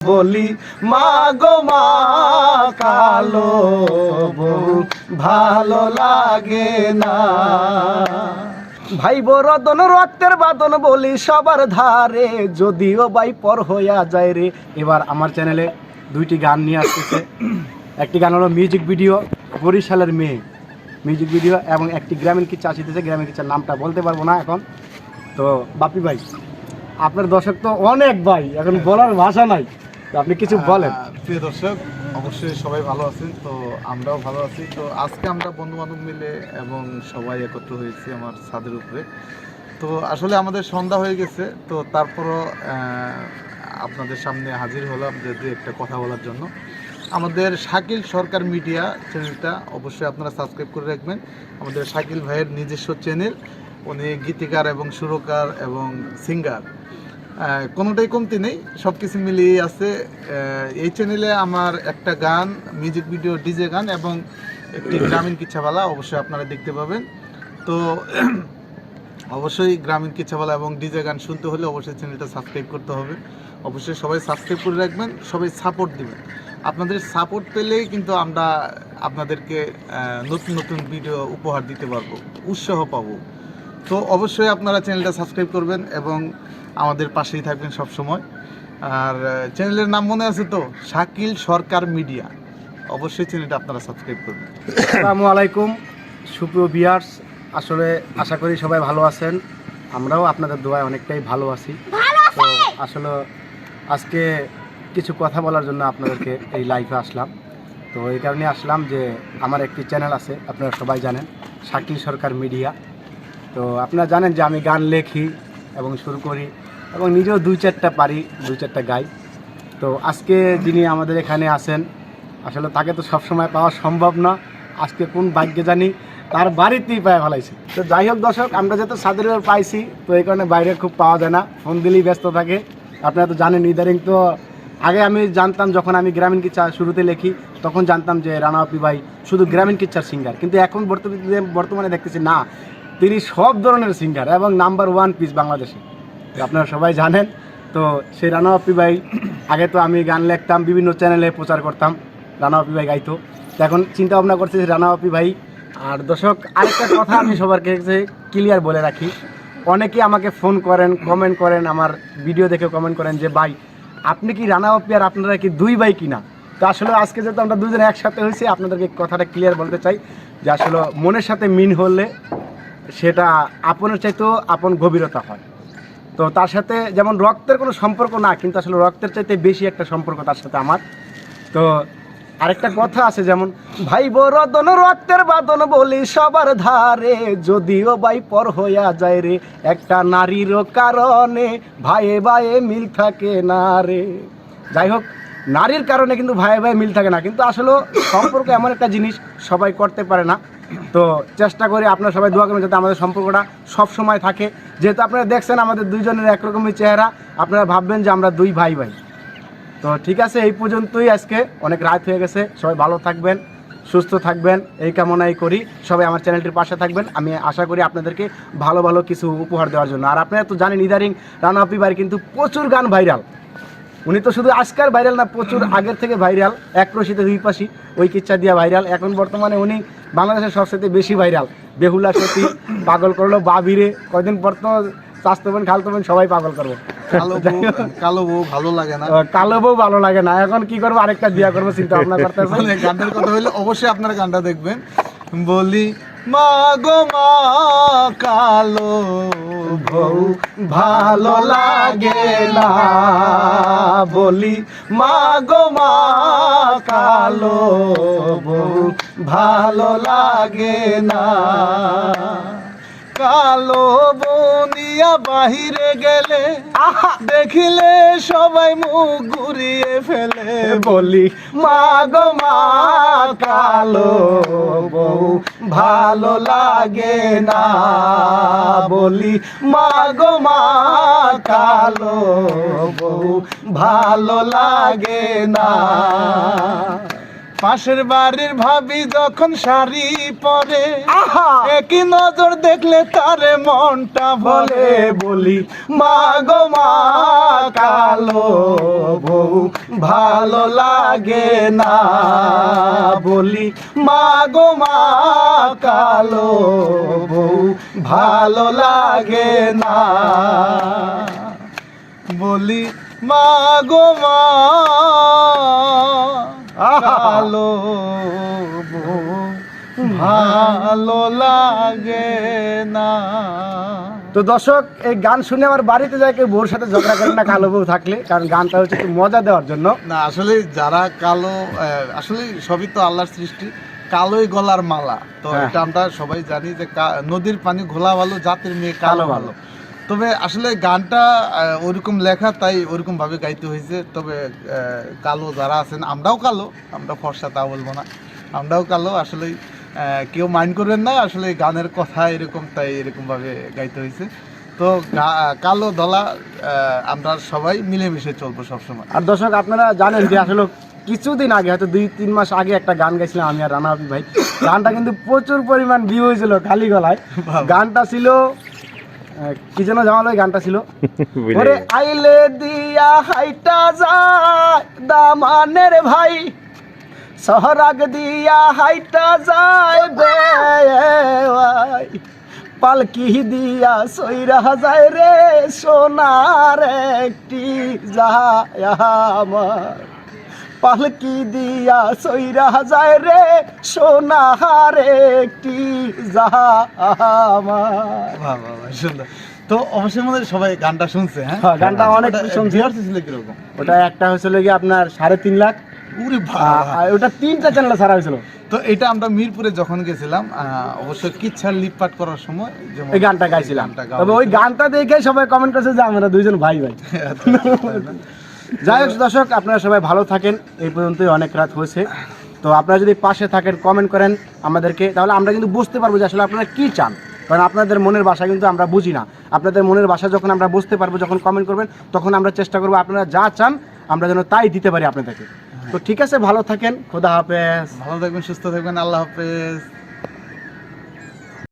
বলি মা গো মা, কালো বউ ভালো লাগে না। ভাই বরদন রক্তের বাদন বলি সবার ধারে, যদিও ভাই পর হইয়া যায় রে। এবার আমার চ্যানেলে দুইটি গান নিয়ে আসতেছে। একটি গান হলো মিউজিক ভিডিও বরিশালের মেয়ে মিউজিক ভিডিও, এবং একটি গ্রামীণ কিচ্ছা আসিতেছে। গ্রামীণ কিচ্ছার নামটা বলতে পারবো না এখন। তো বাপি ভাই, আপনার দর্শক তো অনেক ভাই, এখন বলার ভাষা নাই, তো আপনি কিছু বলেন। প্রিয় দর্শক, অবশ্যই সবাই ভালো আছেন, তো আমরাও ভালো আছি। তো আজকে আমরা বন্ধু বান্ধব মিলে এবং সবাই একত্র হয়েছি আমার ছাদের উপরে। তো আসলে আমাদের সন্ধ্যা হয়ে গেছে, তো তারপরও আপনাদের সামনে হাজির হলাম যে দু একটা কথা বলার জন্য। আমাদের শাকিল সরকার মিডিয়া চ্যানেলটা অবশ্যই আপনারা সাবস্ক্রাইব করে রাখবেন। আমাদের শাকিল ভাইয়ের নিজস্ব চ্যানেল, উনি গীতিকার এবং সুরকার এবং সিঙ্গার, কোনোটাই কমতি নেই, সব কিছু মিলিয়ে আছে। এই চ্যানেলে আমার একটা গান, মিউজিক ভিডিও, ডিজে গান এবং একটি গ্রামীণ কিচ্ছাওয়ালা অবশ্যই আপনারা দেখতে পাবেন। তো অবশ্যই গ্রামীণ কিচ্ছাওয়ালা এবং ডিজে গান শুনতে হলে অবশ্যই চ্যানেলটা সাবস্ক্রাইব করতে হবে। অবশ্যই সবাই সাবস্ক্রাইব করে রাখবেন, সবাই সাপোর্ট দিবেন। আপনাদের সাপোর্ট পেলেই কিন্তু আমরা আপনাদেরকে নতুন নতুন ভিডিও উপহার দিতে পারবো, উৎসাহ পাবো। তো অবশ্যই আপনারা চ্যানেলটা সাবস্ক্রাইব করবেন এবং আমাদের পাশেই থাকবেন সব সময়। আর চ্যানেলের নাম মনে আছে তো, শাকিল সরকার মিডিয়া। অবশ্যই চ্যানেলটা আপনারা সাবস্ক্রাইব করবেন। আসসালামু আলাইকুম সুপ্রিয় ভিউয়ার্স, আসলে আশা করি সবাই ভালো আছেন। আমরাও আপনাদের দোয়ায় অনেকটাই ভালো আছি। তো আসলে আজকে কিছু কথা বলার জন্য আপনাদেরকে এই লাইভে আসলাম। তো এই কারণে আসলাম যে আমার একটি চ্যানেল আছে, আপনারা সবাই জানেন, শাকিল সরকার মিডিয়া। তো আপনারা জানেন যে আমি গান লেখি এবং শুরু করি এবং নিজেও দুই চারটা গাই। তো আজকে যিনি আমাদের এখানে আছেন, আসলে তাকে তো সবসময় পাওয়া সম্ভব না। আজকে কোন ভাগ্যে জানি তার বাড়িতেই পায়ে ফেলাইছি। তো যাই হোক দর্শক, আমরা যেহেতু সাদের পাইছি, তো এই কারণে বাইরে খুব পাওয়া যায় না, ফোন দিলেই ব্যস্ত থাকে। আপনারা তো জানেন ইদারিং তো, আগে আমি জানতাম যখন আমি গ্রামীণ কিচ্ছা শুরুতে লিখি, তখন জানতাম যে রানা আপি ভাই শুধু গ্রামীণ কিচ্ছার সিঙ্গার, কিন্তু এখন বর্তমানে দেখতেছি না, তিনি সব ধরনের সিঙ্গার এবং নাম্বার 1 পিস বাংলাদেশে। আপনারা সবাই জানেন। তো সেই রানা আপি ভাই, আগে তো আমি গান লিখতাম, বিভিন্ন চ্যানেলে প্রচার করতাম, রানা আপি ভাই গাইতো। তো এখন চিন্তা ভাবনা করছি রানা আপি ভাই। আর দর্শক, আরেকটা কথা আমি সবার কাছে ক্লিয়ার বলে রাখি, অনেকেই আমাকে ফোন করেন, কমেন্ট করেন, আমার ভিডিও দেখে কমেন্ট করেন যে ভাই আপনি কি রানা আপি আর আপনারা কি দুই ভাই কিনা। তো আসলে আজকে যেহেতু আমরা দুজনে একসাথে হয়েছি, আপনাদেরকে কথাটা ক্লিয়ার বলতে চাই যে আসলে মনের সাথে মিল হলে সেটা আপনের চাইতেও আপন গভীরতা হয়। তো তার সাথে যেমন রক্তের কোনো সম্পর্ক না, কিন্তু আসলে রক্তের চাইতে বেশি একটা সম্পর্ক তার সাথে আমার। তো আরেকটা কথা আছে, যেমন ভাই বরদন রক্তের বাদন বলি সবার ধারে, যদিও ভাই পর হইয়া যায় রে, একটা নারীরও কারণে ভাইয়ে ভাইয়ে মিল থাকে না রে। যাই হোক, নারীর কারণে কিন্তু ভাইয়ে ভাইয়ে মিল থাকে না, কিন্তু আসলে সম্পর্ক এমন একটা জিনিস সবাই করতে পারে না। তো চেষ্টা করি আপনারা সবাই দোয়া করবেন যাতে আমাদের সম্পর্কটা সব সময় থাকে। যেহেতু আপনারা দেখছেন আমাদের দুইজনের একরকমই চেহারা, আপনারা ভাববেন যে আমরা দুই ভাই ভাই। তো ঠিক আছে, এই পর্যন্তই আজকে, অনেক রাত হয়ে গেছে। সবাই ভালো থাকবেন, সুস্থ থাকবেন, এই কামনাই করি। সবাই আমার চ্যানেলটির পাশে থাকবেন, আমি আশা করি আপনাদেরকে ভালো ভালো কিছু উপহার দেওয়ার জন্য। আর আপনারা তো জানেন ইদারিং রানা আপি ভাই কিন্তু প্রচুর গান ভাইরাল। উনি তো শুধু আজকাল ভাইরাল না, প্রচুর আগের থেকে ভাইরাল। এক রশিতে দুই পাশি, ওই কিচ্ছা দিয়া ভাইরাল। এখন বর্তমানে উনি বাংলাদেশের সবচেয়ে বেশি ভাইরাল। বেহুলা সতী, পাগল করলো বাবিরে, কয়দিন পর তো চাস্তবেন খালতবেন সবাই পাগল করবো। কালো বউ ভালো লাগে না, কালো বউ ভালো লাগে না, এখন কি করবো, আরেকটা বিয়া করবো চিন্তা ভাবনা করতেছে। গানটার কথা হইলে অবশ্যই আপনারা গানটা দেখবেন। বলি মা গো মা, কালো বউ ভালো লাগে না, বলি মা গো মা, কালো বউ ভালো লাগে না। কালো বনিয়া বাহিরে গেলে দেখিলে সবাই মুখ ঘুরিয়ে ফেলে, বলি মা গো মা, কালো বউ ভালো লাগে না, বলি মা গো মা, কালো বউ ভালো লাগে না। পাশের বাড়ির ভাবি যখন শাড়ি পরে আহা একই নজর দেখলে তারে মনটা বলে বলি মা গো মা কালো বউ ভালো লাগে না বলি মা গো মা কালো বউ ভালো লাগে না বলি মা গো মা কালো বউ ভালো লাগে না। তো দর্শক এই গান শুনে আমার বাড়িতে যায় কেউ বউর সাথে ঝগড়া করেন না কালো বউ থাকলে, কারণ গানটা হচ্ছে একটু মজা দেওয়ার জন্য। না আসলে যারা কালো আসলে সবই তো আল্লাহর সৃষ্টি, কালোই গলার মালা। তো হ্যাঁ। এটা আমরা সবাই জানি যে নদীর পানি ঘোলা ভালো, জাতের মেয়ে কালো ভালো। তবে আসলে গানটা ওরকম লেখা, তাই ওরকম ভাবে গাইতে হয়েছে। তবে কালো যারা আছেন, আমরাও কালো, আমরা ফর্সা তা বলবো না, আমরাও কালো। আসলে কেউ মাইন্ড করবেন না, আসলে গানের কথা এরকম, তাই এরকম ভাবে গাইতে হয়েছে। তো কালো ধলা আমরা সবাই মিলেমিশে চলবো সবসময়। আর দর্শক আপনারা জানেন যে আসলে কিছুদিন আগে, হয়তো 2-3 মাস আগে একটা গান গাইছিলাম আমি আর রানা হাবিব ভাই। গানটা কিন্তু প্রচুর পরিমাণ ভিউ হয়েছিল খালি গলায়। গানটা ছিল কি যেন জামাল ভাই, গানটা ছিল ওরে আইলে দিয়া হাইটা যায় দামানের ভাই, সহরাগ দিয়া হাইটা যায় ভাই, পালকি দিয়া সইরা যায় রে সোনার একটি যায় আমার, পালকি দিয়া সইরা যায় রে সোনার একটি যায় আমার। বাহ বাহ বাহ, সুন্দর। তো অবশ্যই আমাদের সবাই গানটা শুনছে। হ্যাঁ, হ্যাঁ, গানটা অনেক শুনছি। ভিউয়ার্স ছিল কিরকম? ওটা একটা হয়েছিল কি আপনার 3.5 লাখ, ওরে বাবা। আর ওটা 3টা চ্যানেলে ছাড়া হয়েছিল। তো এটা আমরা মিরপুরে যখন গেছিলাম, অবশ্যই কিচ্ছার লিপপাট করার সময় যেমন এই গানটা গাইছিলাম। গানটা গাওয়া তবে ওই গানটা দেখে সবাই কমেন্ট করছে যে আমরা দুইজন ভাই ভাই। যাই হোক দর্শক, আপনারা সবাই ভালো থাকেন। এই পর্যন্তই অনেক রাত হয়েছে। তো আপনারা যদি পাশে থাকেন, কমেন্ট করেন আমাদেরকে, তাহলে আমরা কিন্তু বুঝতে পারবো যে আসলে আপনারা কি চান। কারণ আপনাদের মনের ভাষা কিন্তু আমরা বুঝি না। আপনাদের মনের ভাষা যখন আমরা বুঝতে পারবো, যখন কমেন্ট করবেন, তখন আমরা চেষ্টা করবো আপনারা যা চান আমরা যেন তাই দিতে পারি আপনাদেরকে। তো ঠিক আছে, ভালো থাকেন, খোদা হাফেজ। ভালো থাকবেন, সুস্থ থাকবেন, আল্লাহ হাফেজ।